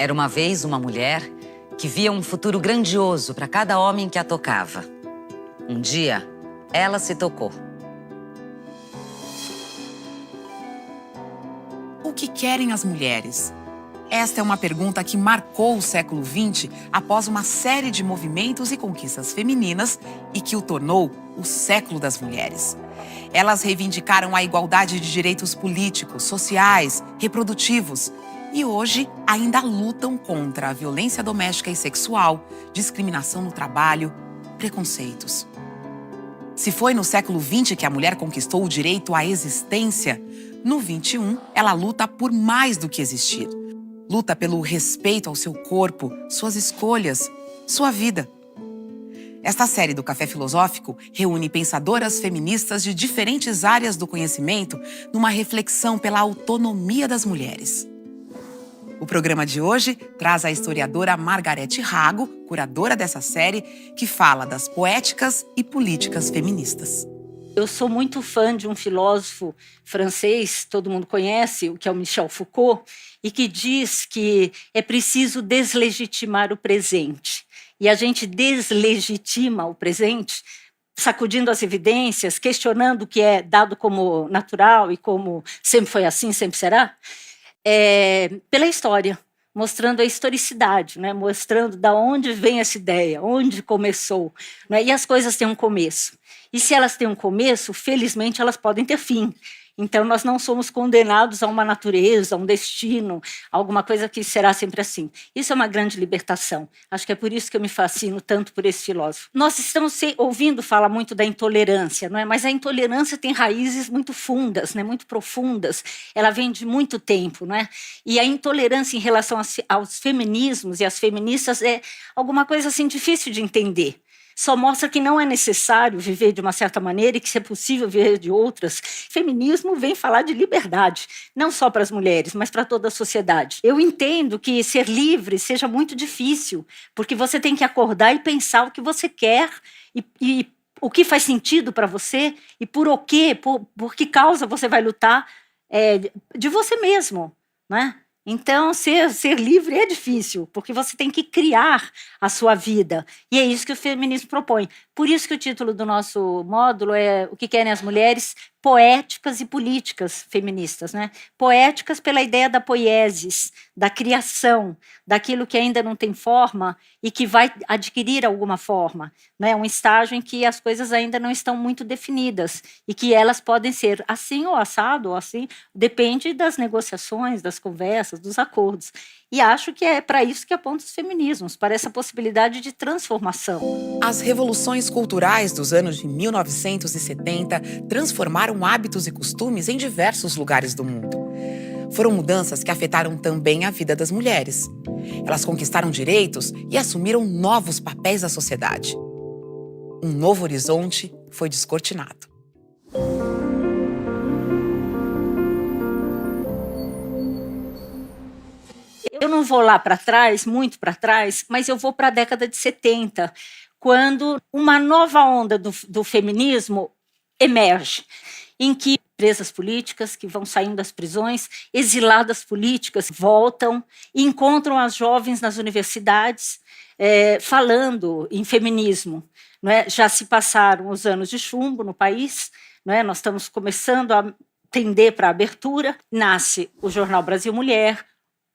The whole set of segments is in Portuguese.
Era uma vez uma mulher que via um futuro grandioso para cada homem que a tocava. Um dia, ela se tocou. O que querem as mulheres? Esta é uma pergunta que marcou o século XX após uma série de movimentos e conquistas femininas e que o tornou o século das mulheres. Elas reivindicaram a igualdade de direitos políticos, sociais, reprodutivos e hoje ainda lutam contra a violência doméstica e sexual, discriminação no trabalho, preconceitos. Se foi no século XX que a mulher conquistou o direito à existência, no XXI ela luta por mais do que existir. Luta pelo respeito ao seu corpo, suas escolhas, sua vida. Esta série do Café Filosófico reúne pensadoras feministas de diferentes áreas do conhecimento numa reflexão pela autonomia das mulheres. O programa de hoje traz a historiadora Margarete Rago, curadora dessa série, que fala das poéticas e políticas feministas. Eu sou muito fã de um filósofo francês, todo mundo conhece, que é o Michel Foucault, e que diz que é preciso deslegitimar o presente. E a gente deslegitima o presente, sacudindo as evidências, questionando o que é dado como natural e como sempre foi assim, sempre será, pela história, mostrando a historicidade, né? Mostrando de onde vem essa ideia, onde começou. Né? E as coisas têm um começo. E se elas têm um começo, felizmente elas podem ter fim. Então nós não somos condenados a uma natureza, a um destino, a alguma coisa que será sempre assim. Isso é uma grande libertação. Acho que é por isso que eu me fascino tanto por esse filósofo. Nós estamos ouvindo falar muito da intolerância, não é? Mas a intolerância tem raízes muito fundas, né? Muito profundas. Ela vem de muito tempo, não é? E a intolerância em relação aos feminismos e às feministas é alguma coisa assim difícil de entender. Só mostra que não é necessário viver de uma certa maneira e que, se é possível, viver de outras. Feminismo vem falar de liberdade, não só para as mulheres, mas para toda a sociedade. Eu entendo que ser livre seja muito difícil, porque você tem que acordar e pensar o que você quer e o que faz sentido para você e por o quê, por que causa você vai lutar de você mesmo, né? Então, ser livre é difícil, porque você tem que criar a sua vida. E é isso que o feminismo propõe. Por isso que o título do nosso módulo é O que querem as mulheres? Poéticas e políticas feministas. Né? Poéticas pela ideia da poiesis, da criação, daquilo que ainda não tem forma e que vai adquirir alguma forma. Né? Um estágio em que as coisas ainda não estão muito definidas e que elas podem ser assim ou assado ou assim, depende das negociações, das conversas, dos acordos. E acho que é para isso que apontam os feminismos, para essa possibilidade de transformação. As revoluções culturais dos anos de 1970 transformaram hábitos e costumes em diversos lugares do mundo. Foram mudanças que afetaram também a vida das mulheres. Elas conquistaram direitos e assumiram novos papéis da sociedade. Um novo horizonte foi descortinado. Eu não vou lá para trás, muito para trás, mas eu vou para a década de 70, quando uma nova onda do feminismo emerge, em que presas políticas que vão saindo das prisões, exiladas políticas voltam e encontram as jovens nas universidades falando em feminismo. Não é? Já se passaram os anos de chumbo no país, não é? Nós estamos começando a tender para a abertura, nasce o Jornal Brasil Mulher,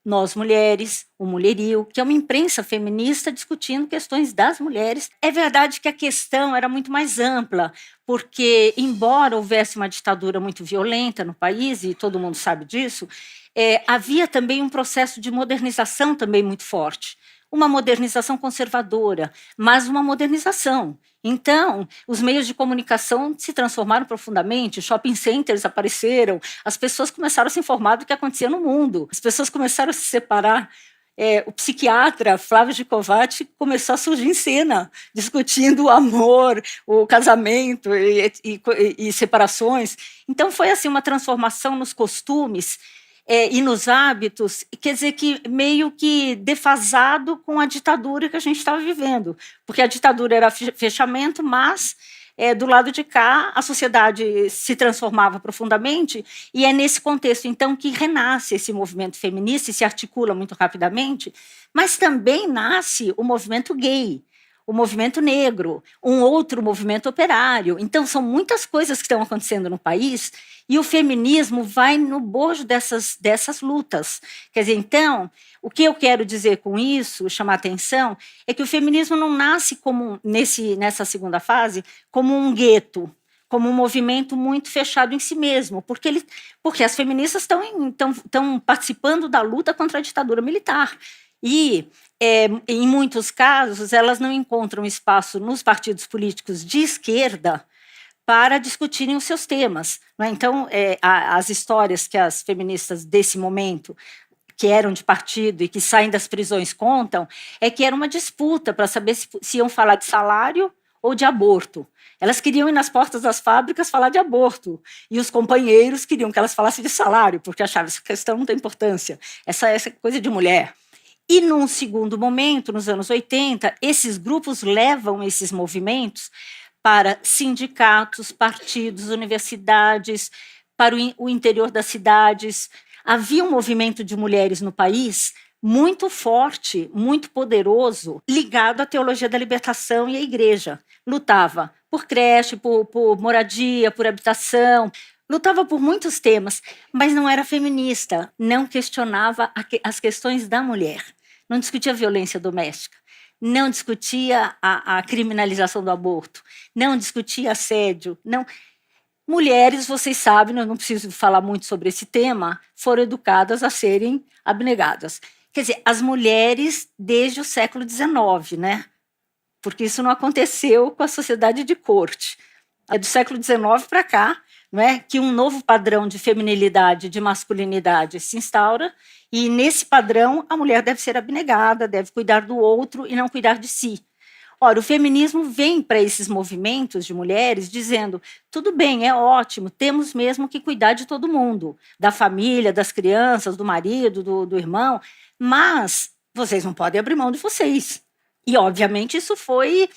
Nós Mulheres, o Mulherio, que é uma imprensa feminista discutindo questões das mulheres. É verdade que a questão era muito mais ampla, porque, embora houvesse uma ditadura muito violenta no país, e todo mundo sabe disso, havia também um processo de modernização também muito forte. Uma modernização conservadora, mas uma modernização. Então, os meios de comunicação se transformaram profundamente, shopping centers apareceram, as pessoas começaram a se informar do que acontecia no mundo, as pessoas começaram a se separar. O psiquiatra Flávio Gicovati começou a surgir em cena, discutindo o amor, o casamento e separações. Então, foi assim uma transformação nos costumes e nos hábitos, quer dizer que meio que defasado com a ditadura que a gente estava vivendo, porque a ditadura era fechamento, mas do lado de cá, a sociedade se transformava profundamente, e é nesse contexto, então, que renasce esse movimento feminista e se articula muito rapidamente, mas também nasce o movimento gay, o movimento negro, um outro movimento operário. Então, são muitas coisas que estão acontecendo no país e o feminismo vai no bojo dessas lutas. Quer dizer, então, o que eu quero dizer com isso, chamar atenção, é que o feminismo não nasce como, nessa segunda fase, como um gueto, como um movimento muito fechado em si mesmo, porque as feministas estão participando da luta contra a ditadura militar. E, em muitos casos, elas não encontram espaço nos partidos políticos de esquerda para discutirem os seus temas. Não é? Então, as histórias que as feministas desse momento, que eram de partido e que saem das prisões, contam, é que era uma disputa para saber se iam falar de salário ou de aborto. Elas queriam ir nas portas das fábricas falar de aborto, e os companheiros queriam que elas falassem de salário, porque achavam que essa questão não tem importância, essa é coisa de mulher. E, num segundo momento, nos anos 80, esses grupos levam esses movimentos para sindicatos, partidos, universidades, para o interior das cidades. Havia um movimento de mulheres no país muito forte, muito poderoso, ligado à teologia da libertação e à igreja. Lutava por creche, por moradia, por habitação, lutava por muitos temas, mas não era feminista, não questionava as questões da mulher, não discutia violência doméstica, não discutia a criminalização do aborto, não discutia assédio, não. Mulheres, vocês sabem, eu não preciso falar muito sobre esse tema, foram educadas a serem abnegadas. Quer dizer, as mulheres desde o século XIX, né? Porque isso não aconteceu com a sociedade de corte. É do século XIX para cá, não é, que um novo padrão de feminilidade, de masculinidade se instaura, e nesse padrão a mulher deve ser abnegada, deve cuidar do outro e não cuidar de si. Ora, o feminismo vem para esses movimentos de mulheres dizendo, tudo bem, é ótimo, temos mesmo que cuidar de todo mundo, da família, das crianças, do marido, do irmão, mas vocês não podem abrir mão de vocês. E, obviamente, isso foi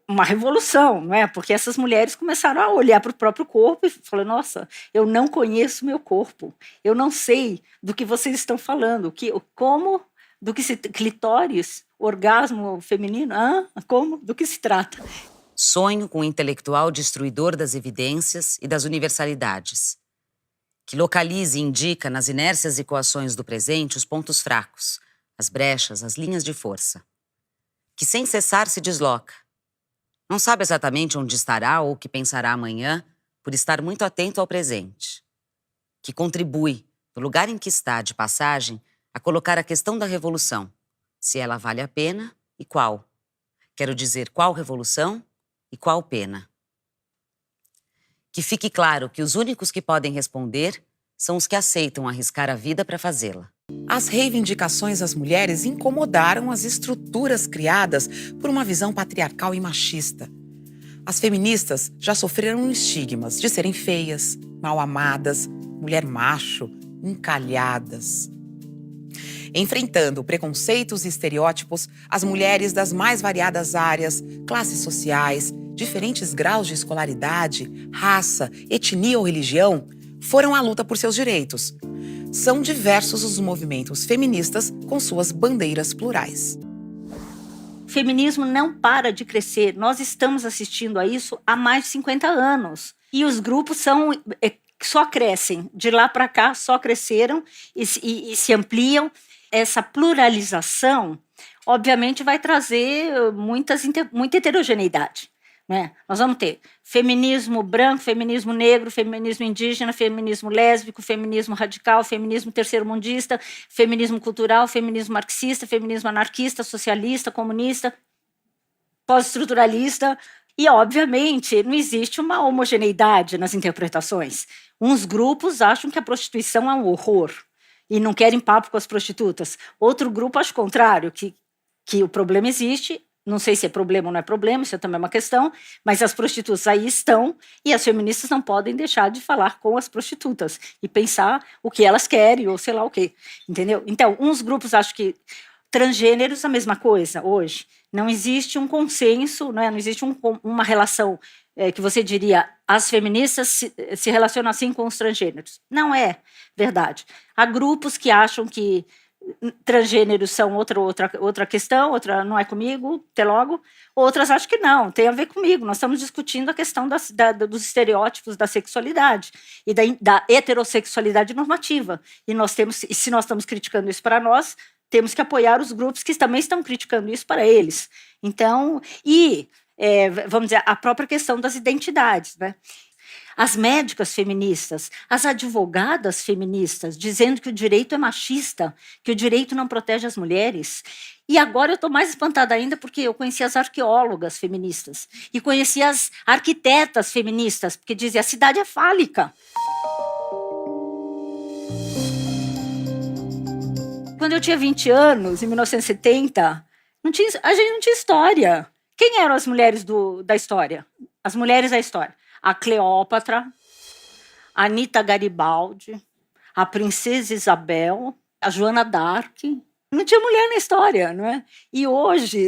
uma revolução, não é? Porque essas mulheres começaram a olhar para o próprio corpo e falaram, nossa, eu não conheço meu corpo, eu não sei do que vocês estão falando, como, do que se clitóris, orgasmo feminino, como, do que se trata? Sonho com um intelectual destruidor das evidências e das universalidades, que localize e indica nas inércias e coações do presente os pontos fracos, as brechas, as linhas de força, que sem cessar se desloca. Não sabe exatamente onde estará ou o que pensará amanhã, por estar muito atento ao presente. Que contribui, no lugar em que está de passagem, a colocar a questão da revolução, se ela vale a pena e qual. Quero dizer, qual revolução e qual pena. Que fique claro que os únicos que podem responder são os que aceitam arriscar a vida para fazê-la. As reivindicações das mulheres incomodaram as estruturas criadas por uma visão patriarcal e machista. As feministas já sofreram estigmas de serem feias, mal amadas, mulher macho, encalhadas. Enfrentando preconceitos e estereótipos, as mulheres das mais variadas áreas, classes sociais, diferentes graus de escolaridade, raça, etnia ou religião, foram à luta por seus direitos. São diversos os movimentos feministas com suas bandeiras plurais. O feminismo não para de crescer. Nós estamos assistindo a isso há mais de 50 anos. E os grupos só crescem. De lá para cá, só cresceram e se ampliam. Essa pluralização, obviamente, vai trazer muita heterogeneidade. Né? Nós vamos ter feminismo branco, feminismo negro, feminismo indígena, feminismo lésbico, feminismo radical, feminismo terceiro-mundista, feminismo cultural, feminismo marxista, feminismo anarquista, socialista, comunista, pós-estruturalista. E, obviamente, não existe uma homogeneidade nas interpretações. Uns grupos acham que a prostituição é um horror e não querem papo com as prostitutas. Outro grupo acha o contrário, que o problema existe. Não sei se é problema ou não é problema, isso é também uma questão, mas as prostitutas aí estão e as feministas não podem deixar de falar com as prostitutas e pensar o que elas querem ou sei lá o quê, entendeu? Então, uns grupos acham que Transgêneros, a mesma coisa hoje. Não existe um consenso, não existe uma relação que você diria, as feministas se relacionam assim com os transgêneros. Não é verdade. Há grupos que acham que transgêneros são outra questão, outra não é comigo, até logo. Outras acham que não, tem a ver comigo. Nós estamos discutindo a questão dos estereótipos da sexualidade e da heterossexualidade normativa. E se nós estamos criticando isso para nós, temos que apoiar os grupos que também estão criticando isso para eles. Então, vamos dizer, a própria questão das identidades, né? As médicas feministas, as advogadas feministas, dizendo que o direito é machista, que o direito não protege as mulheres. E agora eu estou mais espantada ainda porque eu conheci as arqueólogas feministas e conheci as arquitetas feministas, porque dizem a cidade é fálica. Quando eu tinha 20 anos, em 1970, a gente não tinha história. Quem eram as mulheres da história? As mulheres da história. A Cleópatra, a Anita Garibaldi, a Princesa Isabel, a Joana d'Arc. Não tinha mulher na história, não é? E hoje,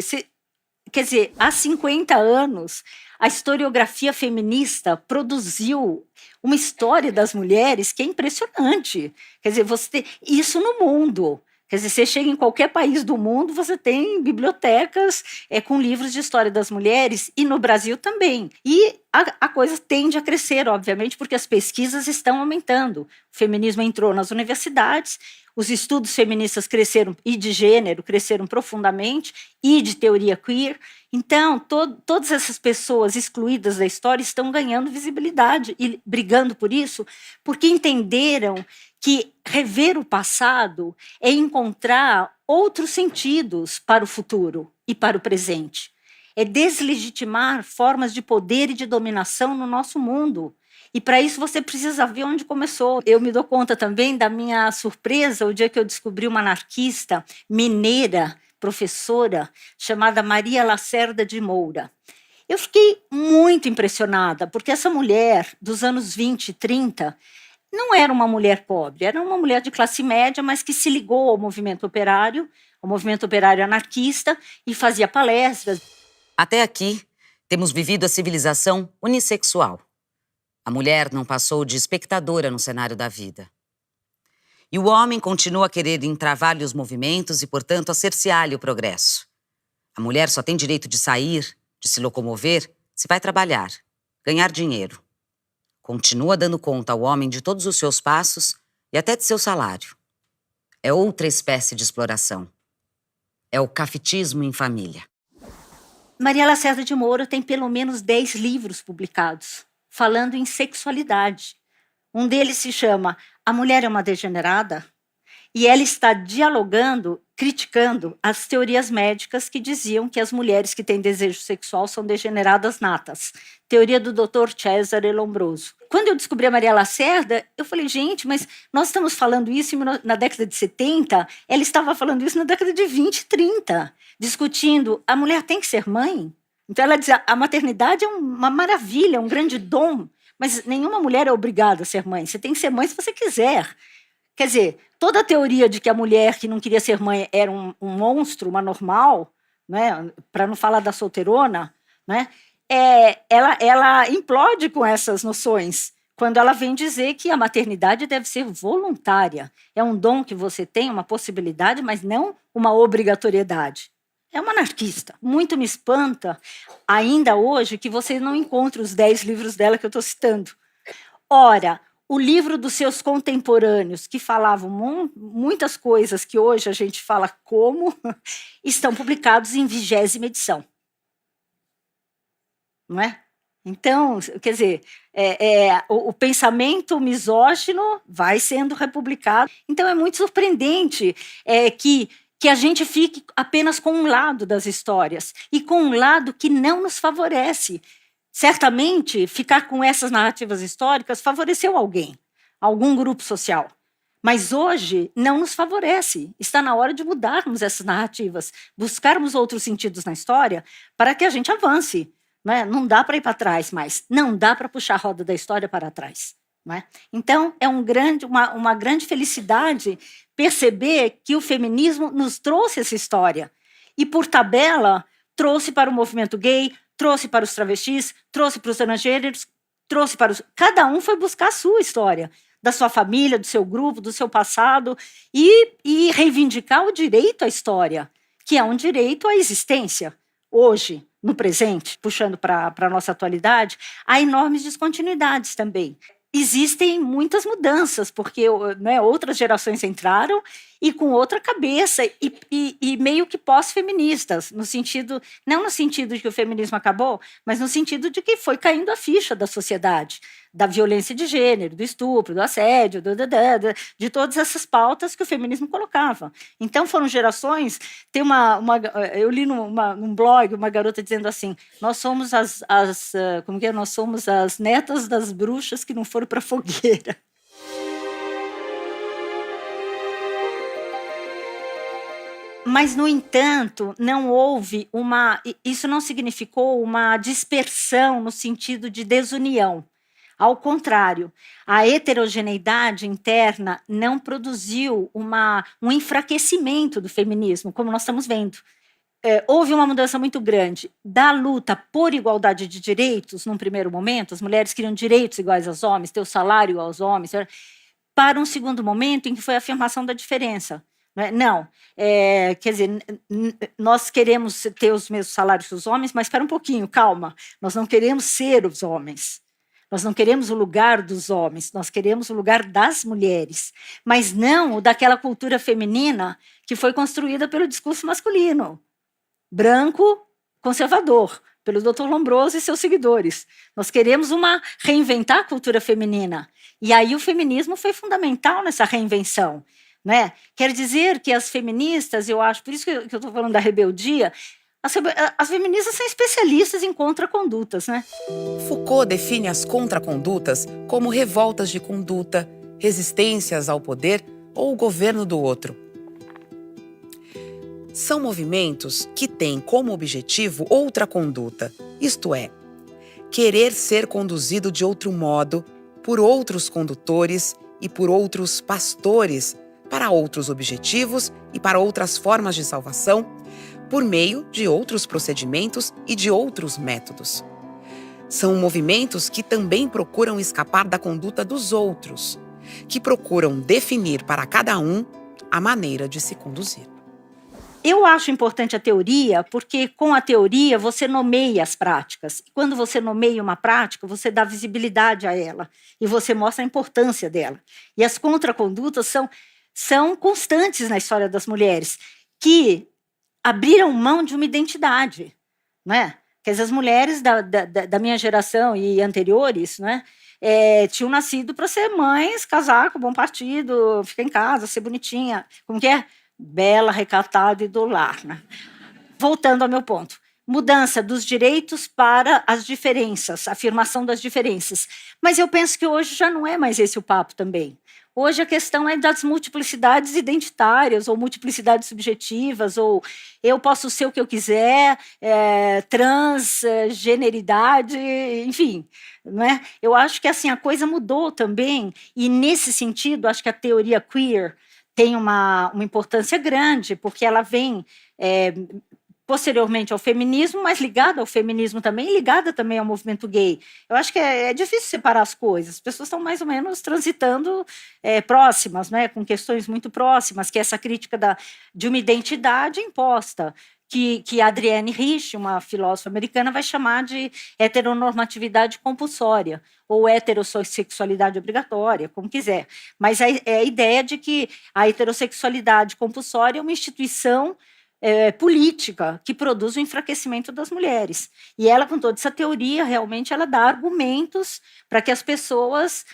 quer dizer, há 50 anos, a historiografia feminista produziu uma história das mulheres que é impressionante. Quer dizer, você tem isso no mundo. Quer dizer, você chega em qualquer país do mundo, você tem bibliotecas com livros de história das mulheres, e no Brasil também. E a coisa tende a crescer, obviamente, porque as pesquisas estão aumentando. O feminismo entrou nas universidades, os estudos feministas cresceram, e de gênero cresceram profundamente, e de teoria queer. Então, todas essas pessoas excluídas da história estão ganhando visibilidade e brigando por isso, porque entenderam que rever o passado é encontrar outros sentidos para o futuro e para o presente. É deslegitimar formas de poder e de dominação no nosso mundo. E para isso você precisa ver onde começou. Eu me dou conta também da minha surpresa o dia que eu descobri uma anarquista mineira, professora, chamada Maria Lacerda de Moura. Eu fiquei muito impressionada, porque essa mulher dos anos 20 e 30 não era uma mulher pobre, era uma mulher de classe média, mas que se ligou ao movimento operário anarquista, e fazia palestras. Até aqui, temos vivido a civilização unissexual. A mulher não passou de espectadora no cenário da vida. E o homem continua a querer entravar-lhe os movimentos e, portanto, a cercear-lhe o progresso. A mulher só tem direito de sair, de se locomover, se vai trabalhar, ganhar dinheiro. Continua dando conta ao homem de todos os seus passos e até de seu salário. É outra espécie de exploração. É o cafitismo em família. Maria Lacerda de Moura tem pelo menos 10 livros publicados, falando em sexualidade. Um deles se chama A Mulher é uma Degenerada, e ela está dialogando, criticando as teorias médicas que diziam que as mulheres que têm desejo sexual são degeneradas natas. Teoria do Dr. Cesare Lombroso. Quando eu descobri a Maria Lacerda, eu falei, gente, mas nós estamos falando isso na década de 70, ela estava falando isso na década de 20 e 30, discutindo, a mulher tem que ser mãe? Então ela dizia, a maternidade é uma maravilha, um grande dom, mas nenhuma mulher é obrigada a ser mãe, você tem que ser mãe se você quiser. Quer dizer, toda a teoria de que a mulher que não queria ser mãe era um monstro, uma normal, né, para não falar da solteirona, né, ela implode com essas noções, quando ela vem dizer que a maternidade deve ser voluntária. É um dom que você tem, uma possibilidade, mas não uma obrigatoriedade. É uma anarquista. Muito me espanta, ainda hoje, que você não encontre os 10 livros dela que eu estou citando. Ora, o livro dos seus contemporâneos, que falavam muitas coisas que hoje a gente fala como, estão publicados em 20ª edição. Não é? Então, quer dizer, o pensamento misógino vai sendo republicado. Então, é muito surpreendente que a gente fique apenas com um lado das histórias e com um lado que não nos favorece. Certamente, ficar com essas narrativas históricas favoreceu alguém, algum grupo social. Mas hoje não nos favorece. Está na hora de mudarmos essas narrativas, buscarmos outros sentidos na história para que a gente avance. Né? Não dá para ir para trás mais, não dá para puxar a roda da história para trás. Não é? Então, é uma grande felicidade perceber que o feminismo nos trouxe essa história. E, por tabela, trouxe para o movimento gay, trouxe para os travestis, trouxe para os transgêneros, trouxe para os... Cada um foi buscar a sua história, da sua família, do seu grupo, do seu passado, e reivindicar o direito à história, que é um direito à existência. Hoje, no presente, puxando para a nossa atualidade, há enormes descontinuidades também. Existem muitas mudanças, porque, né, outras gerações entraram e com outra cabeça, e meio que pós-feministas, no sentido, não no sentido de que o feminismo acabou, mas no sentido de que foi caindo a ficha da sociedade, da violência de gênero, do estupro, do assédio, de todas essas pautas que o feminismo colocava. Então, foram gerações. Tem eu li num blog uma garota dizendo assim: nós somos como que é? Nós somos as netas das bruxas que não foram para a fogueira. Mas, no entanto, não houve isso não significou uma dispersão no sentido de desunião. Ao contrário, a heterogeneidade interna não produziu um enfraquecimento do feminismo, como nós estamos vendo. Houve uma mudança muito grande da luta por igualdade de direitos, num primeiro momento, as mulheres queriam direitos iguais aos homens, ter o salário igual aos homens, para um segundo momento em que foi a afirmação da diferença. Não, quer dizer, nós queremos ter os mesmos salários que os homens, mas espera um pouquinho, calma, nós não queremos ser os homens. Nós não queremos o lugar dos homens, nós queremos o lugar das mulheres, mas não o daquela cultura feminina que foi construída pelo discurso masculino, branco, conservador, pelo Dr. Lombroso e seus seguidores. Nós queremos reinventar a cultura feminina. E aí o feminismo foi fundamental nessa reinvenção. Né? Quer dizer que as feministas, eu acho, por isso que eu estou falando da rebeldia, as feministas são especialistas em contracondutas, né? Foucault define as contracondutas como revoltas de conduta, resistências ao poder ou o governo do outro. São movimentos que têm como objetivo outra conduta, isto é, querer ser conduzido de outro modo, por outros condutores e por outros pastores, para outros objetivos e para outras formas de salvação, por meio de outros procedimentos e de outros métodos. São movimentos que também procuram escapar da conduta dos outros, que procuram definir para cada um a maneira de se conduzir. Eu acho importante a teoria, porque com a teoria você nomeia as práticas. E quando você nomeia uma prática, você dá visibilidade a ela e você mostra a importância dela. E as contracondutas são constantes na história das mulheres, que abriram mão de uma identidade, né? Quer dizer, as mulheres da minha geração e anteriores, né, tinham nascido para ser mães, casar com bom partido, ficar em casa, ser bonitinha, como que é? Bela, recatada e do lar. Né? Voltando ao meu ponto, mudança dos direitos para as diferenças, afirmação das diferenças. Mas eu penso que hoje já não é mais esse o papo também. Hoje a questão é das multiplicidades identitárias, ou multiplicidades subjetivas, ou eu posso ser o que eu quiser, transgeneridade, enfim. Não é? Eu acho que assim, a coisa mudou também, e nesse sentido, acho que a teoria queer tem uma importância grande, porque ela vem posteriormente ao feminismo, mas ligada ao feminismo também, ligada também ao movimento gay. Eu acho que é difícil separar as coisas. As pessoas estão mais ou menos transitando próximas, né, com questões muito próximas, que é essa crítica de uma identidade imposta, que a Adrienne Rich, uma filósofa americana, vai chamar de heteronormatividade compulsória, ou heterossexualidade obrigatória, como quiser. Mas é a ideia de que a heterossexualidade compulsória é uma instituição política que produz o enfraquecimento das mulheres. E ela, com toda essa teoria, realmente ela dá argumentos para que as pessoas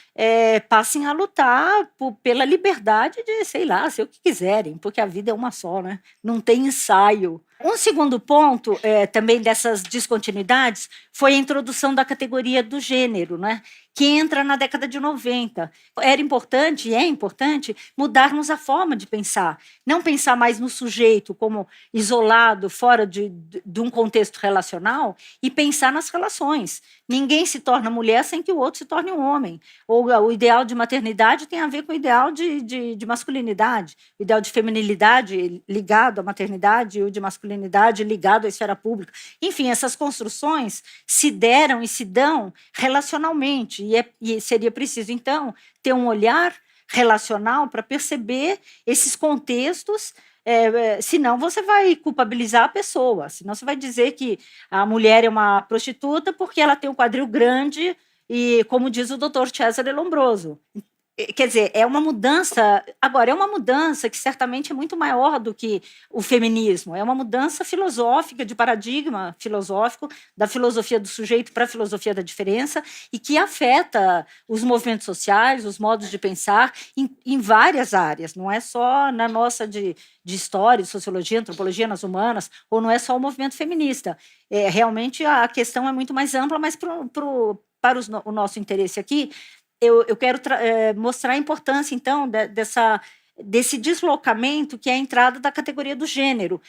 passem a lutar pela liberdade de, sei lá, ser o que quiserem, porque a vida é uma só, né? Não tem ensaio Um segundo ponto, também dessas descontinuidades, foi a introdução da categoria do gênero, né, que entra na década de 90. Era importante, e é importante, mudarmos a forma de pensar. Não pensar mais no sujeito como isolado, fora de um contexto relacional, e pensar nas relações. Ninguém se torna mulher sem que o outro se torne um homem. Ou o ideal de maternidade tem a ver com o ideal de masculinidade, o ideal de feminilidade ligado à maternidade e o de masculinidade ligado à esfera pública. Enfim, essas construções se deram e se dão relacionalmente, e seria preciso, então, ter um olhar relacional para perceber esses contextos, senão você vai culpabilizar a pessoa, senão você vai dizer que a mulher é uma prostituta porque ela tem um quadril grande e, como diz o doutor Cesare Lombroso. Quer dizer, é uma mudança. Agora, é uma mudança que certamente é muito maior do que o feminismo. É uma mudança filosófica, de paradigma filosófico, da filosofia do sujeito para a filosofia da diferença, e que afeta os movimentos sociais, os modos de pensar, em várias áreas. Não é só na nossa de história, de sociologia, antropologia, nas humanas, ou não é só o movimento feminista. Realmente, a questão é muito mais ampla, mas para o nosso interesse aqui, eu quero mostrar a importância, então, desse deslocamento que é a entrada da categoria do gênero,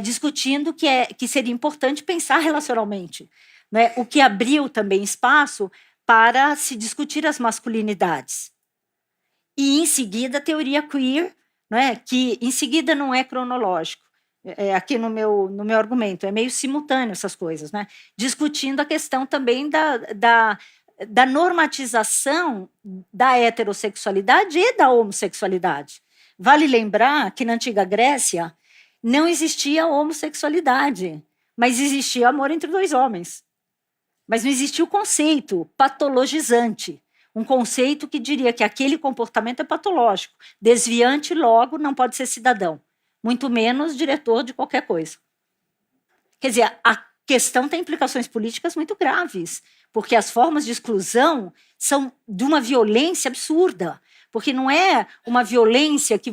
discutindo que seria importante pensar relacionalmente, né? O que abriu também espaço para se discutir as masculinidades. E, em seguida, a teoria queer, né? Que, em seguida, não é cronológico. Aqui no meu argumento, é meio simultâneo essas coisas, né? Discutindo a questão também da normatização da heterossexualidade e da homossexualidade. Vale lembrar que na antiga Grécia não existia homossexualidade, mas existia amor entre dois homens. Mas não existia o conceito patologizante, um conceito que diria que aquele comportamento é patológico, desviante, logo não pode ser cidadão, muito menos diretor de qualquer coisa. Quer dizer, a questão tem implicações políticas muito graves, porque as formas de exclusão são de uma violência absurda, porque não é uma violência que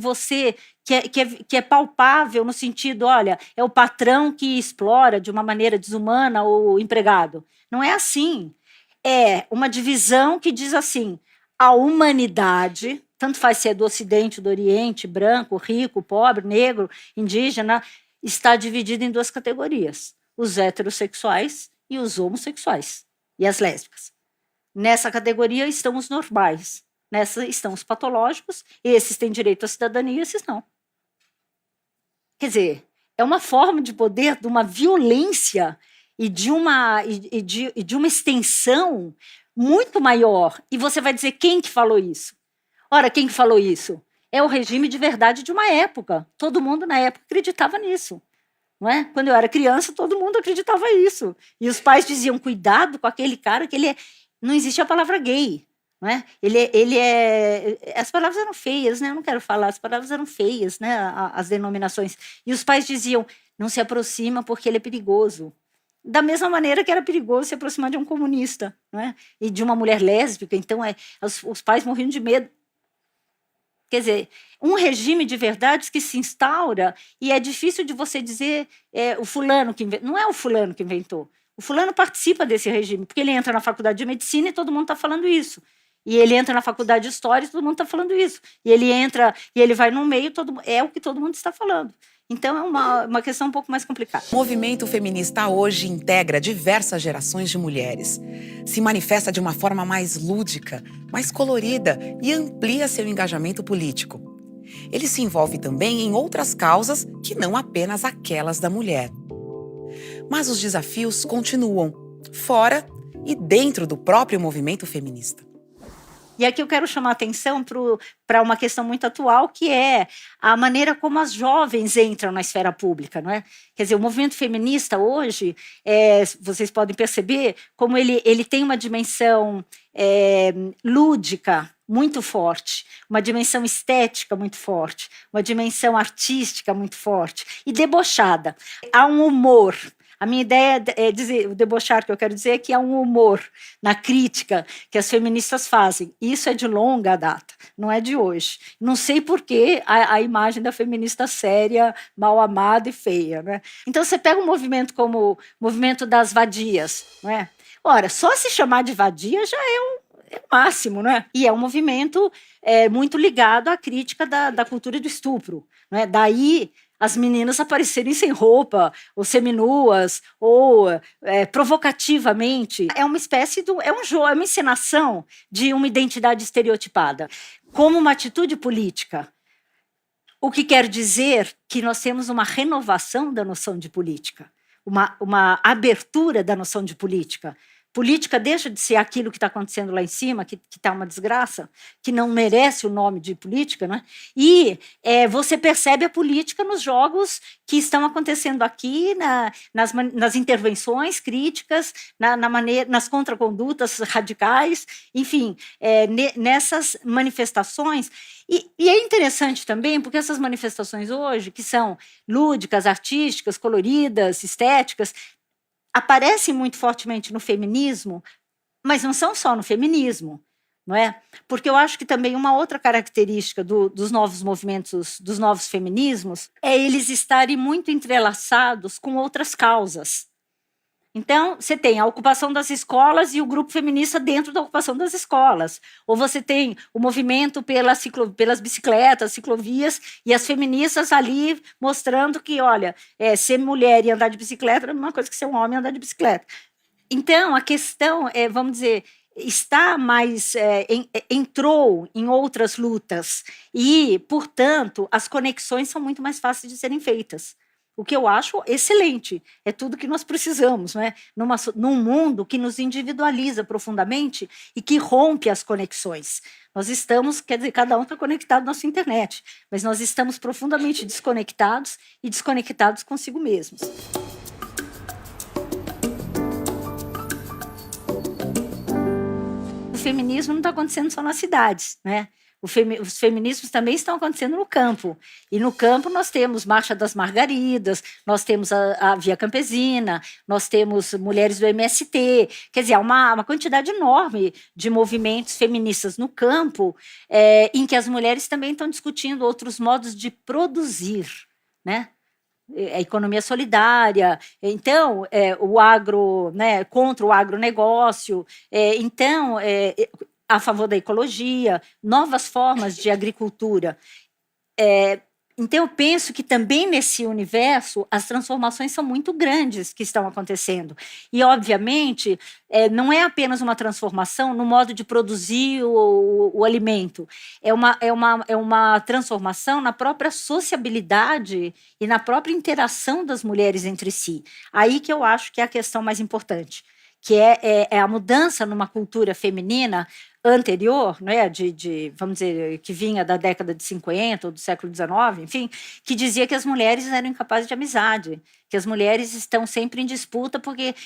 é palpável no sentido, olha, é o patrão que explora de uma maneira desumana o empregado. Não é assim. É uma divisão que diz assim, a humanidade, tanto faz se é do Ocidente, do Oriente, branco, rico, pobre, negro, indígena, está dividida em duas categorias, os heterossexuais e os homossexuais. E as lésbicas. Nessa categoria estão os normais, nessa estão os patológicos, esses têm direito à cidadania, esses não. Quer dizer, é uma forma de poder, de uma violência e de uma extensão muito maior. E você vai dizer quem que falou isso? Ora, quem que falou isso? É o regime de verdade de uma época. Todo mundo na época acreditava nisso. Não é? Quando eu era criança, todo mundo acreditava isso. E os pais diziam, cuidado com aquele cara, que ele é... Não existe a palavra gay. Não é? Ele é... As palavras eram feias, né? Eu não quero falar, as palavras eram feias, né? As denominações. E os pais diziam, não se aproxima porque ele é perigoso. Da mesma maneira que era perigoso se aproximar de um comunista, não é? E de uma mulher lésbica. Então, os pais morriam de medo. Quer dizer, um regime de verdades que se instaura e é difícil de você dizer o fulano que inventou. Não é o fulano que inventou. O fulano participa desse regime, porque ele entra na faculdade de medicina e todo mundo está falando isso. E ele entra na faculdade de história e todo mundo está falando isso. E ele entra e ele vai no meio, é o que todo mundo está falando. Então, é uma questão um pouco mais complicada. O movimento feminista hoje integra diversas gerações de mulheres. Se manifesta de uma forma mais lúdica, mais colorida e amplia seu engajamento político. Ele se envolve também em outras causas que não apenas aquelas da mulher. Mas os desafios continuam, fora e dentro do próprio movimento feminista. E aqui eu quero chamar a atenção para uma questão muito atual, que é a maneira como as jovens entram na esfera pública, não é? Quer dizer, o movimento feminista hoje, vocês podem perceber como ele tem uma dimensão lúdica muito forte, uma dimensão estética muito forte, uma dimensão artística muito forte e debochada. Há um humor, A minha ideia é dizer, o debochar que eu quero dizer é que há um humor na crítica que as feministas fazem. Isso é de longa data, não é de hoje. Não sei por que a imagem da feminista séria, mal amada e feia, né? Então você pega um movimento como o movimento das vadias, não é? Ora, só se chamar de vadia já é o máximo, né? E é um movimento muito ligado à crítica da cultura do estupro, né? Daí as meninas aparecerem sem roupa, ou seminuas, ou provocativamente. É uma espécie de é um jogo, é uma encenação de uma identidade estereotipada, como uma atitude política. O que quer dizer que nós temos uma renovação da noção de política, uma abertura da noção de política. Política deixa de ser aquilo que está acontecendo lá em cima, que está uma desgraça, que não merece o nome de política, né? E você percebe a política nos jogos que estão acontecendo aqui, nas intervenções críticas, nas contracondutas radicais, enfim, nessas manifestações. E é interessante também, porque essas manifestações hoje, que são lúdicas, artísticas, coloridas, estéticas, aparecem muito fortemente no feminismo, mas não são só no feminismo, não é? Porque eu acho que também uma outra característica dos novos movimentos, dos novos feminismos, é eles estarem muito entrelaçados com outras causas. Então, você tem a ocupação das escolas e o grupo feminista dentro da ocupação das escolas. Ou você tem o movimento pelas bicicletas, ciclovias, e as feministas ali mostrando que, olha, ser mulher e andar de bicicleta é a mesma coisa que ser um homem e andar de bicicleta. Então, a questão, vamos dizer, está mais entrou em outras lutas e, portanto, as conexões são muito mais fáceis de serem feitas. O que eu acho excelente, é tudo que nós precisamos, né? Num mundo que nos individualiza profundamente e que rompe as conexões. Nós estamos, quer dizer, cada um está conectado na sua internet, mas nós estamos profundamente desconectados e desconectados consigo mesmos. O feminismo não está acontecendo só nas cidades, né? Os feminismos também estão acontecendo no campo. E no campo nós temos Marcha das Margaridas, nós temos a Via Campesina, nós temos mulheres do MST. Quer dizer, há uma quantidade enorme de movimentos feministas no campo, em que as mulheres também estão discutindo outros modos de produzir, né? A economia solidária, então, o agro, né, contra o agronegócio, então, a favor da ecologia, novas formas de agricultura. Então, eu penso que também nesse universo as transformações são muito grandes que estão acontecendo. E, obviamente, não é apenas uma transformação no modo de produzir o alimento, é uma transformação na própria sociabilidade e na própria interação das mulheres entre si. Aí que eu acho que é a questão mais importante, que é a mudança numa cultura feminina anterior, né, vamos dizer, que vinha da década de 50 ou do século XIX, enfim, que dizia que as mulheres eram incapazes de amizade, que as mulheres estão sempre em disputa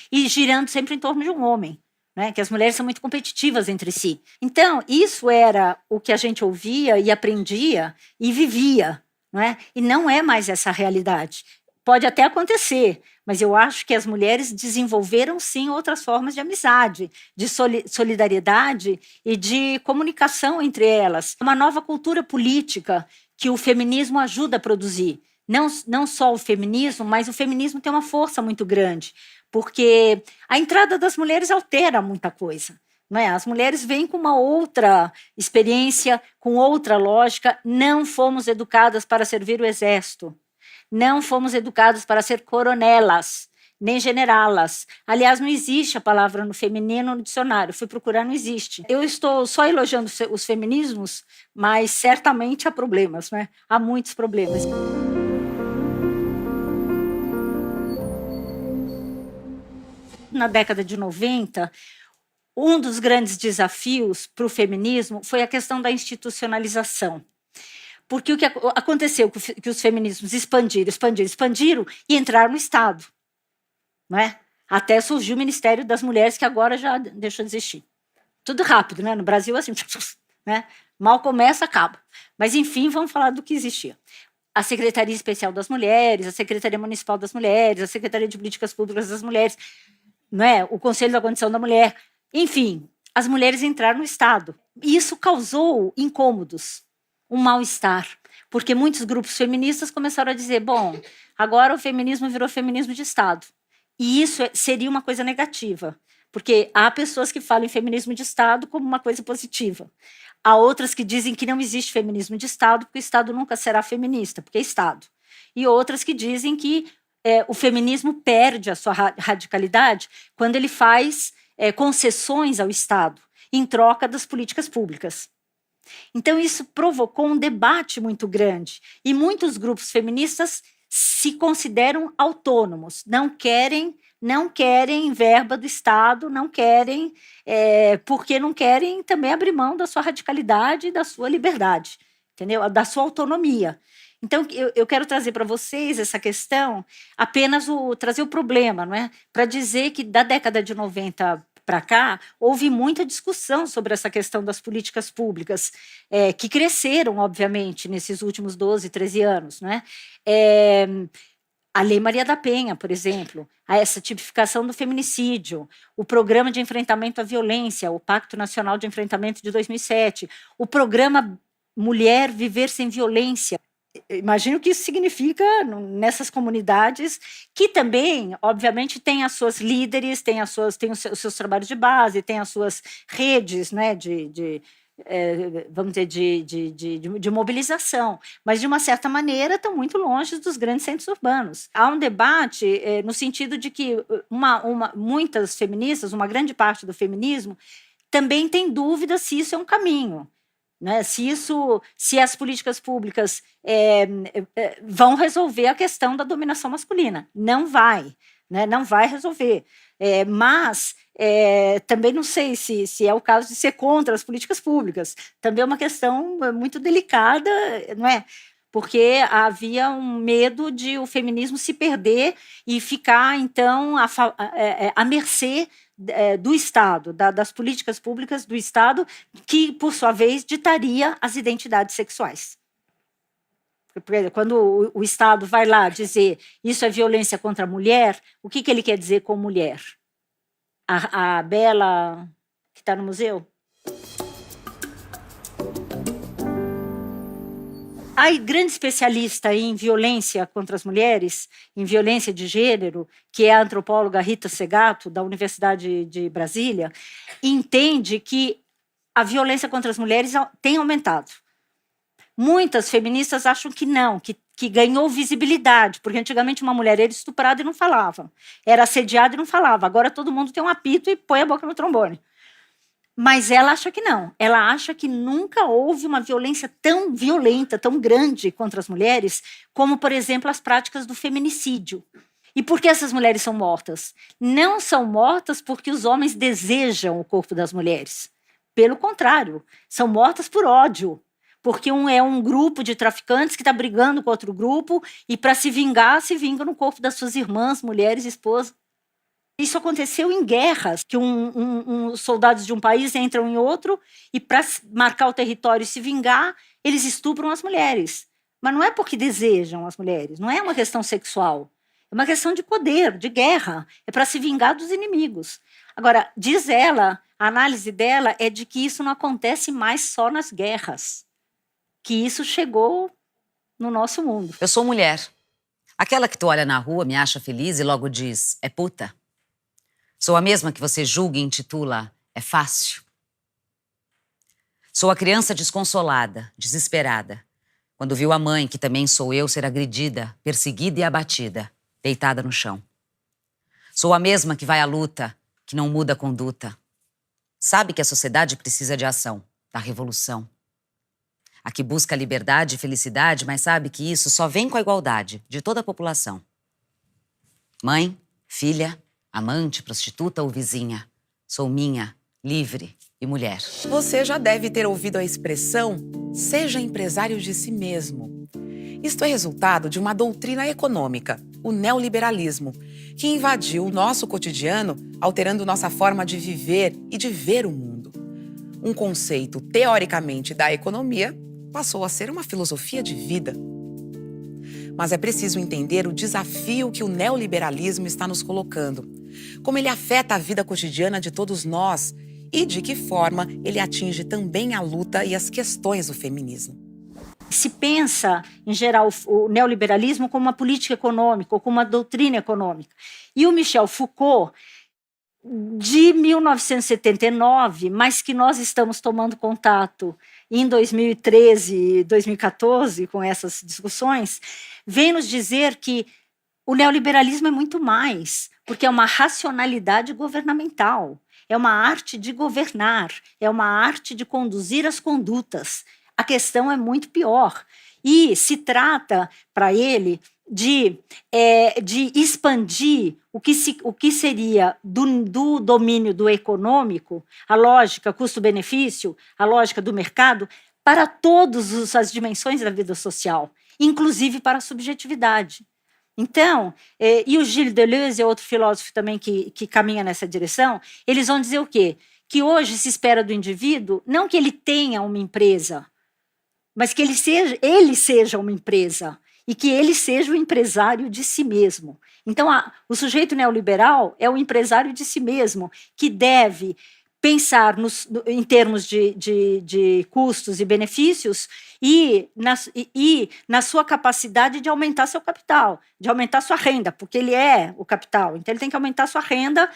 e girando sempre em torno de um homem, né, que as mulheres são muito competitivas entre si. Então, isso era o que a gente ouvia e aprendia e vivia, não é? E não é mais essa realidade. Pode até acontecer, mas eu acho que as mulheres desenvolveram, sim, outras formas de amizade, de solidariedade e de comunicação entre elas. Uma nova cultura política que o feminismo ajuda a produzir. Não só o feminismo, mas o feminismo tem uma força muito grande, porque a entrada das mulheres altera muita coisa. Não é? As mulheres vêm com uma outra experiência, com outra lógica. Não fomos educadas para servir o exército. Não fomos educados para ser coronelas, nem generalas. Aliás, não existe a palavra no feminino no dicionário. Fui procurar, não existe. Eu estou só elogiando os feminismos, mas certamente há problemas, né? Há muitos problemas. Na década de 90, um dos grandes desafios para o feminismo foi a questão da institucionalização. Porque o que aconteceu que os feminismos expandiram e entraram no Estado, não é? Até surgiu o Ministério das Mulheres, que agora já deixou de existir. Tudo rápido, né? No Brasil, assim, né? Mal começa, acaba. Mas, enfim, vamos falar do que existia. a Secretaria Especial das Mulheres, a Secretaria Municipal das Mulheres, a Secretaria de Políticas Públicas das Mulheres, não é? O Conselho da Condição da Mulher. Enfim, as mulheres entraram no Estado. E isso causou incômodos, um mal-estar, porque muitos grupos feministas começaram a dizer, bom, agora o feminismo virou feminismo de Estado. E isso seria uma coisa negativa, porque há pessoas que falam em feminismo de Estado como uma coisa positiva. Há outras que dizem que não existe feminismo de Estado, porque o Estado nunca será feminista, porque é Estado. E outras que dizem que o feminismo perde a sua radicalidade quando ele faz concessões ao Estado em troca das políticas públicas. Então, isso provocou um debate muito grande. E muitos grupos feministas se consideram autônomos, não querem verba do Estado, não querem, porque não querem também abrir mão da sua radicalidade e da sua liberdade, entendeu? Da sua autonomia. Então, eu quero trazer para vocês essa questão, apenas trazer o problema, não é? Para dizer que da década de 90 para cá, houve muita discussão sobre essa questão das políticas públicas, que cresceram, obviamente, nesses últimos 12, 13 anos, não é? A Lei Maria da Penha, por exemplo, essa tipificação do feminicídio, o Programa de Enfrentamento à Violência, o Pacto Nacional de Enfrentamento de 2007, o Programa Mulher Viver Sem Violência. Imagino o que isso significa nessas comunidades, que também, obviamente, têm as suas líderes, têm os seus trabalhos de base, têm as suas redes, né, vamos dizer, de mobilização, mas, de uma certa maneira, estão muito longe dos grandes centros urbanos. Há um debate no sentido de que muitas feministas, uma grande parte do feminismo, também tem dúvida se isso é um caminho, né? Se as políticas públicas vão resolver a questão da dominação masculina. Não vai, né? Não vai resolver. Mas também não sei se é o caso de ser contra as políticas públicas. Também é uma questão muito delicada, não é? Porque havia um medo de o feminismo se perder e ficar, então, à mercê do Estado, das políticas públicas do Estado, que, por sua vez, ditaria as identidades sexuais. Porque quando o Estado vai lá dizer isso é violência contra a mulher, o que ele quer dizer com mulher? A Bela, que está no museu? A grande especialista em violência contra as mulheres, em violência de gênero, que é a antropóloga Rita Segato, da Universidade de Brasília, entende que a violência contra as mulheres tem aumentado. Muitas feministas acham que não, que ganhou visibilidade, porque antigamente uma mulher era estuprada e não falava, era assediada e não falava, agora todo mundo tem um apito e põe a boca no trombone. Mas ela acha que não. Ela acha que nunca houve uma violência tão violenta, tão grande contra as mulheres, como, por exemplo, as práticas do feminicídio. E por que essas mulheres são mortas? Não são mortas porque os homens desejam o corpo das mulheres. Pelo contrário, são mortas por ódio. Porque é um grupo de traficantes que está brigando com outro grupo e, para se vingar, se vinga no corpo das suas irmãs, mulheres, esposas. Isso aconteceu em guerras, que soldados de um país entram em outro e, para marcar o território e se vingar, eles estupram as mulheres. Mas não é porque desejam as mulheres, não é uma questão sexual. É uma questão de poder, de guerra. É para se vingar dos inimigos. Agora, diz ela, a análise dela é de que isso não acontece mais só nas guerras. Que isso chegou no nosso mundo. Eu sou mulher. Aquela que tu olha na rua, me acha feliz e logo diz, é puta. Sou a mesma que você julga e intitula é fácil. Sou a criança desconsolada, desesperada, quando viu a mãe, que também sou eu, ser agredida, perseguida e abatida, deitada no chão. Sou a mesma que vai à luta, que não muda a conduta. Sabe que a sociedade precisa de ação, da revolução. A que busca liberdade e felicidade, mas sabe que isso só vem com a igualdade de toda a população. Mãe, filha, amante, prostituta ou vizinha, sou minha, livre e mulher. Você já deve ter ouvido a expressão seja empresário de si mesmo. Isto é resultado de uma doutrina econômica, o neoliberalismo, que invadiu o nosso cotidiano, alterando nossa forma de viver e de ver o mundo. Um conceito teoricamente da economia passou a ser uma filosofia de vida. Mas é preciso entender o desafio que o neoliberalismo está nos colocando, como ele afeta a vida cotidiana de todos nós e de que forma ele atinge também a luta e as questões do feminismo. Se pensa, em geral, o neoliberalismo como uma política econômica ou como uma doutrina econômica. E o Michel Foucault, de 1979, mas que nós estamos tomando contato em 2013, 2014, com essas discussões, vem nos dizer que o neoliberalismo é muito mais, porque é uma racionalidade governamental, é uma arte de governar, é uma arte de conduzir as condutas. A questão é muito pior. E se trata, para ele, de expandir o que seria do domínio do econômico, a lógica custo-benefício, a lógica do mercado, para todas as dimensões da vida social, inclusive para a subjetividade. Então, e o Gilles Deleuze é outro filósofo também que caminha nessa direção, eles vão dizer o quê? Que hoje se espera do indivíduo não que ele tenha uma empresa, mas que ele seja uma empresa e que ele seja o empresário de si mesmo. Então, o sujeito neoliberal é o empresário de si mesmo, que deve pensar em termos de custos e benefícios e na sua capacidade de aumentar seu capital, de aumentar sua renda, porque ele é o capital. Então, ele tem que aumentar sua renda,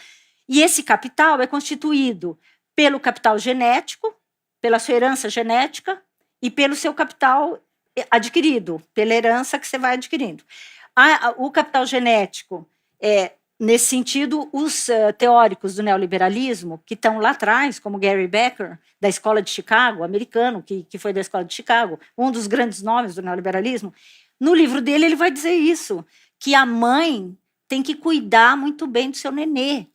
e esse capital é constituído pelo capital genético, pela sua herança genética, e pelo seu capital adquirido, pela herança que você vai adquirindo. O capital genético, nesse sentido, os teóricos do neoliberalismo, que estão lá atrás, como Gary Becker, da Escola de Chicago, americano, que foi da Escola de Chicago, um dos grandes nomes do neoliberalismo, no livro dele ele vai dizer isso, que a mãe tem que cuidar muito bem do seu nenê,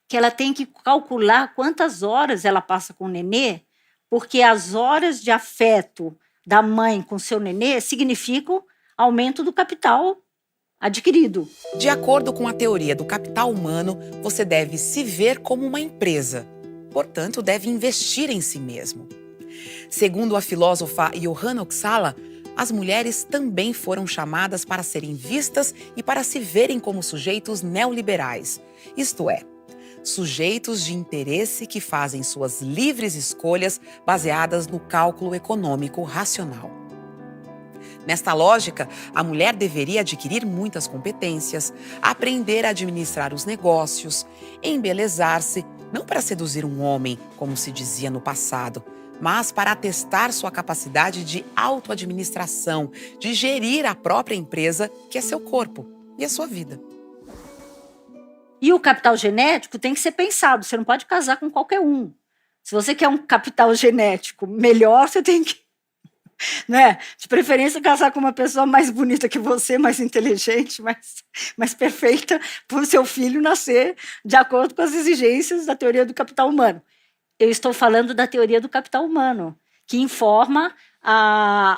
que ela tem que calcular quantas horas ela passa com o nenê, porque as horas de afeto da mãe com seu nenê significam aumento do capital adquirido. De acordo com a teoria do capital humano, você deve se ver como uma empresa. Portanto, deve investir em si mesmo. Segundo a filósofa Johanna Oxala, as mulheres também foram chamadas para serem vistas e para se verem como sujeitos neoliberais, isto é, sujeitos de interesse que fazem suas livres escolhas baseadas no cálculo econômico racional. Nesta lógica, a mulher deveria adquirir muitas competências, aprender a administrar os negócios, embelezar-se, não para seduzir um homem, como se dizia no passado, mas para atestar sua capacidade de autoadministração, de gerir a própria empresa, que é seu corpo e a sua vida. E o capital genético tem que ser pensado, você não pode casar com qualquer um. Se você quer um capital genético melhor, você tem que, né, de preferência, casar com uma pessoa mais bonita que você, mais inteligente, mais perfeita, para o seu filho nascer de acordo com as exigências da teoria do capital humano. Eu estou falando da teoria do capital humano, que informa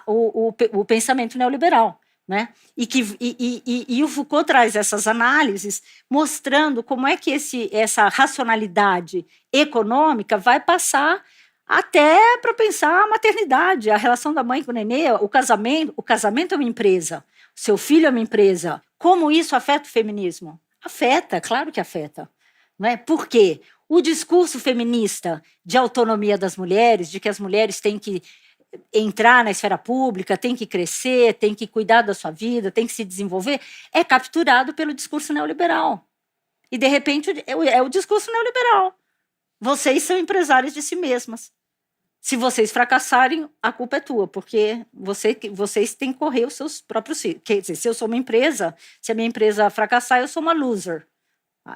o pensamento neoliberal. Né? E o Foucault traz essas análises mostrando como é que essa racionalidade econômica vai passar até para pensar a maternidade, a relação da mãe com o nenê, o casamento. O casamento é uma empresa, o seu filho é uma empresa. Como isso afeta o feminismo? Afeta, claro que afeta. Não é? Por quê? O discurso feminista de autonomia das mulheres, de que as mulheres têm que entrar na esfera pública, tem que crescer, tem que cuidar da sua vida, tem que se desenvolver, é capturado pelo discurso neoliberal. E, de repente, é o discurso neoliberal. Vocês são empresários de si mesmas. Se vocês fracassarem, a culpa é tua, porque vocês têm que correr os seus próprios riscos. Quer dizer, se eu sou uma empresa, se a minha empresa fracassar, eu sou uma loser.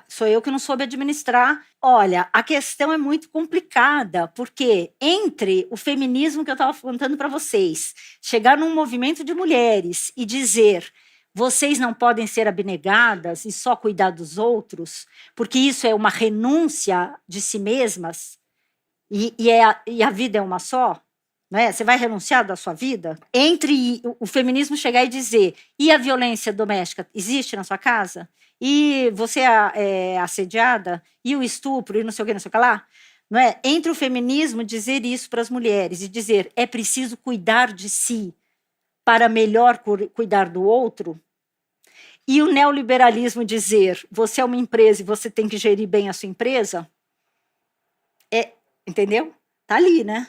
Sou eu que não soube administrar. Olha, a questão é muito complicada, porque entre o feminismo que eu estava contando para vocês, chegar num movimento de mulheres e dizer vocês não podem ser abnegadas e só cuidar dos outros, porque isso é uma renúncia de si mesmas, e a vida é uma só, né? Você vai renunciar da sua vida? Entre o feminismo chegar e dizer, e a violência doméstica existe na sua casa? E você é assediada? E o estupro? E não sei o que, não sei o que lá? Não é? Entre o feminismo dizer isso para as mulheres e dizer, é preciso cuidar de si, para melhor cuidar do outro, e o neoliberalismo dizer, você é uma empresa e você tem que gerir bem a sua empresa, entendeu? Tá ali, né?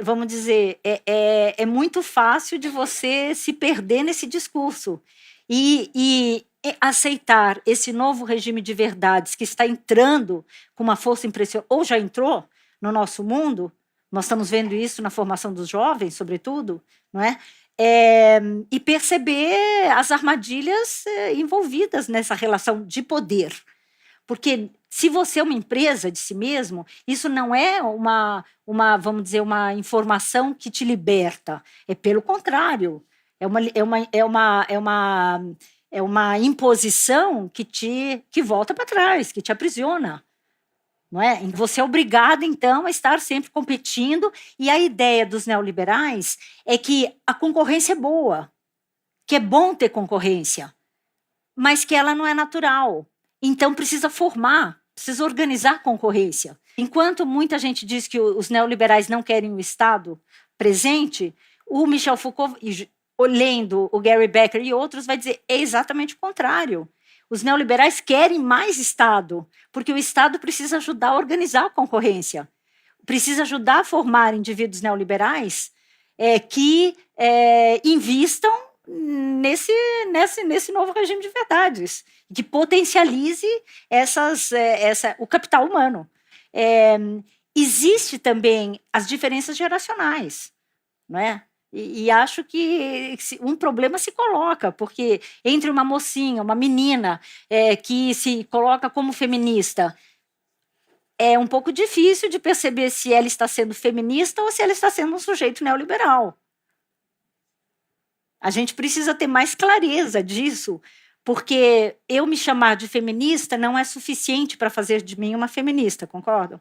Vamos dizer, é muito fácil de você se perder nesse discurso e aceitar esse novo regime de verdades que está entrando com uma força impressionante, ou já entrou no nosso mundo, nós estamos vendo isso na formação dos jovens, sobretudo, não é? E perceber as armadilhas envolvidas nessa relação de poder. Porque se você é uma empresa de si mesmo, isso não é vamos dizer, uma informação que te liberta. É pelo contrário. É uma imposição que volta para trás, que te aprisiona. Não é? Você é obrigado, então, a estar sempre competindo, e a ideia dos neoliberais é que a concorrência é boa, que é bom ter concorrência, mas que ela não é natural. Então, precisa formar, precisa organizar a concorrência. Enquanto muita gente diz que os neoliberais não querem o Estado presente, o Michel Foucault, lendo o Gary Becker e outros, vai dizer exatamente o contrário. Os neoliberais querem mais Estado, porque o Estado precisa ajudar a organizar a concorrência, precisa ajudar a formar indivíduos neoliberais que invistam nesse novo regime de verdades, que potencialize o capital humano. Existe também as diferenças geracionais, não é? E acho que um problema se coloca, porque entre uma mocinha, uma menina que se coloca como feminista, é um pouco difícil de perceber se ela está sendo feminista ou se ela está sendo um sujeito neoliberal. A gente precisa ter mais clareza disso, porque eu me chamar de feminista não é suficiente para fazer de mim uma feminista, concordam?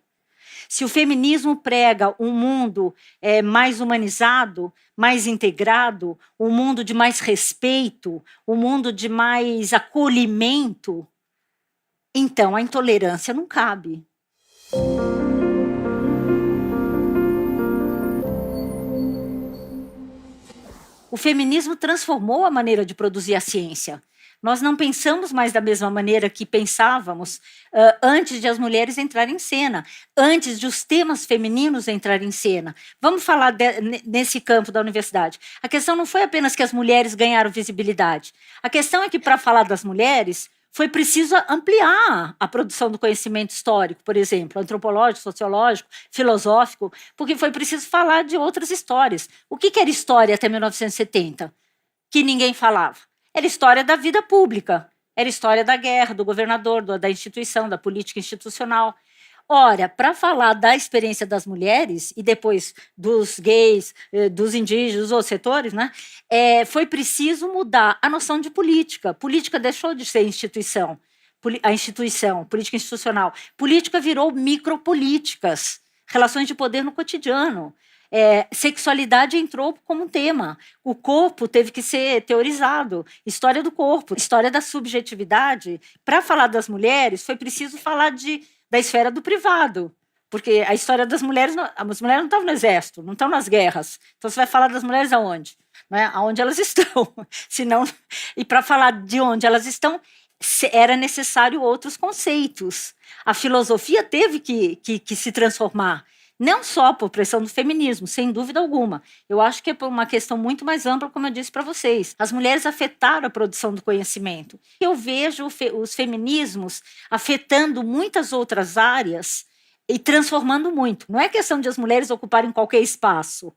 Se o feminismo prega um mundo mais humanizado, mais integrado, um mundo de mais respeito, um mundo de mais acolhimento, então a intolerância não cabe. O feminismo transformou a maneira de produzir a ciência. Nós não pensamos mais da mesma maneira que pensávamos antes de as mulheres entrarem em cena, antes de os temas femininos entrarem em cena. Vamos falar nesse campo da universidade. A questão não foi apenas que as mulheres ganharam visibilidade. A questão é que, para falar das mulheres, foi preciso ampliar a produção do conhecimento histórico, por exemplo, antropológico, sociológico, filosófico, porque foi preciso falar de outras histórias. O que era história até 1970? Que ninguém falava. Era história da vida pública, era história da guerra, do governador, da instituição, da política institucional. Ora, para falar da experiência das mulheres e depois dos gays, dos indígenas, dos outros setores, né, foi preciso mudar a noção de política. Política deixou de ser instituição, política institucional. Política virou micropolíticas, relações de poder no cotidiano. Sexualidade entrou como um tema. O corpo teve que ser teorizado. História do corpo, história da subjetividade. Para falar das mulheres, foi preciso falar da esfera do privado. Porque a história das mulheres, as mulheres não estavam no exército, não estão nas guerras. Então você vai falar das mulheres aonde? Não é? Aonde elas estão. Senão, e para falar de onde elas estão, era necessário outros conceitos. A filosofia teve que se transformar. Não só por pressão do feminismo, sem dúvida alguma. Eu acho que é por uma questão muito mais ampla, como eu disse para vocês. As mulheres afetaram a produção do conhecimento. Eu vejo os feminismos afetando muitas outras áreas e transformando muito. Não é questão de as mulheres ocuparem qualquer espaço.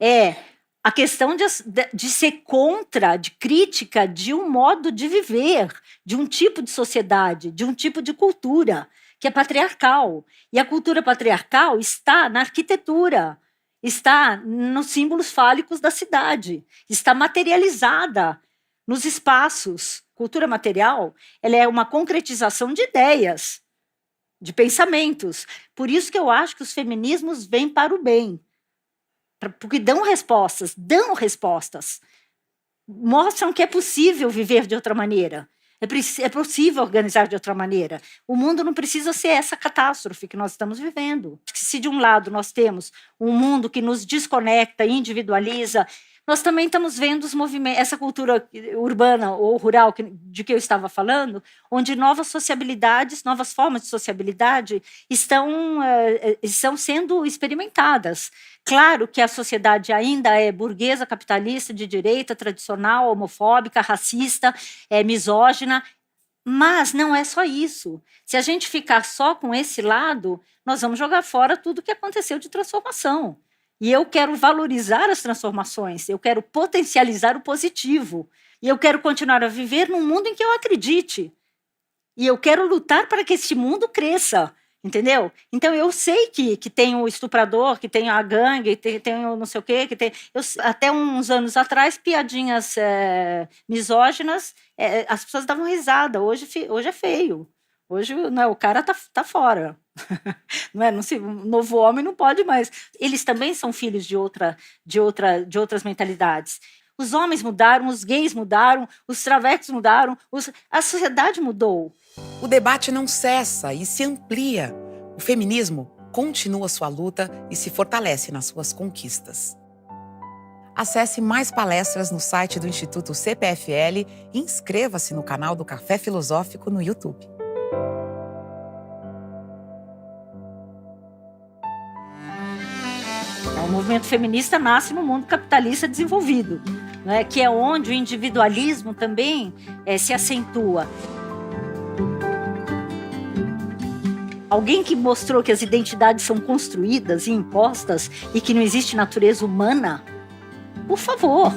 É a questão de ser contra, de crítica de um modo de viver, de um tipo de sociedade, de um tipo de cultura, que é patriarcal. E a cultura patriarcal está na arquitetura, está nos símbolos fálicos da cidade, está materializada nos espaços. Cultura material, ela é uma concretização de ideias, de pensamentos. Por isso que eu acho que os feminismos vêm para o bem, porque dão respostas, mostram que é possível viver de outra maneira. É possível organizar de outra maneira. O mundo não precisa ser essa catástrofe que nós estamos vivendo. Se de um lado nós temos um mundo que nos desconecta, individualiza, nós também estamos vendo os movimentos, essa cultura urbana ou rural de que eu estava falando, onde novas sociabilidades, novas formas de sociabilidade estão sendo experimentadas. Claro que a sociedade ainda é burguesa, capitalista, de direita, tradicional, homofóbica, racista, misógina, mas não é só isso. Se a gente ficar só com esse lado, nós vamos jogar fora tudo que aconteceu de transformação. E eu quero valorizar as transformações, eu quero potencializar o positivo, e eu quero continuar a viver num mundo em que eu acredite. E eu quero lutar para que esse mundo cresça, entendeu? Então eu sei que tem o estuprador, que tem a gangue, tem o não sei o quê, até uns anos atrás, piadinhas misóginas, as pessoas davam risada, hoje é feio. Hoje o cara tá fora. Não é? Um novo homem não pode mais. Eles também são filhos de outras mentalidades. Os homens mudaram, os gays mudaram, os travestis mudaram, a sociedade mudou. O debate não cessa e se amplia. O feminismo continua sua luta e se fortalece nas suas conquistas. Acesse mais palestras no site do Instituto CPFL e inscreva-se no canal do Café Filosófico no YouTube. O movimento feminista nasce no mundo capitalista desenvolvido, né, que é onde o individualismo também se acentua. Alguém que mostrou que as identidades são construídas e impostas e que não existe natureza humana, por favor.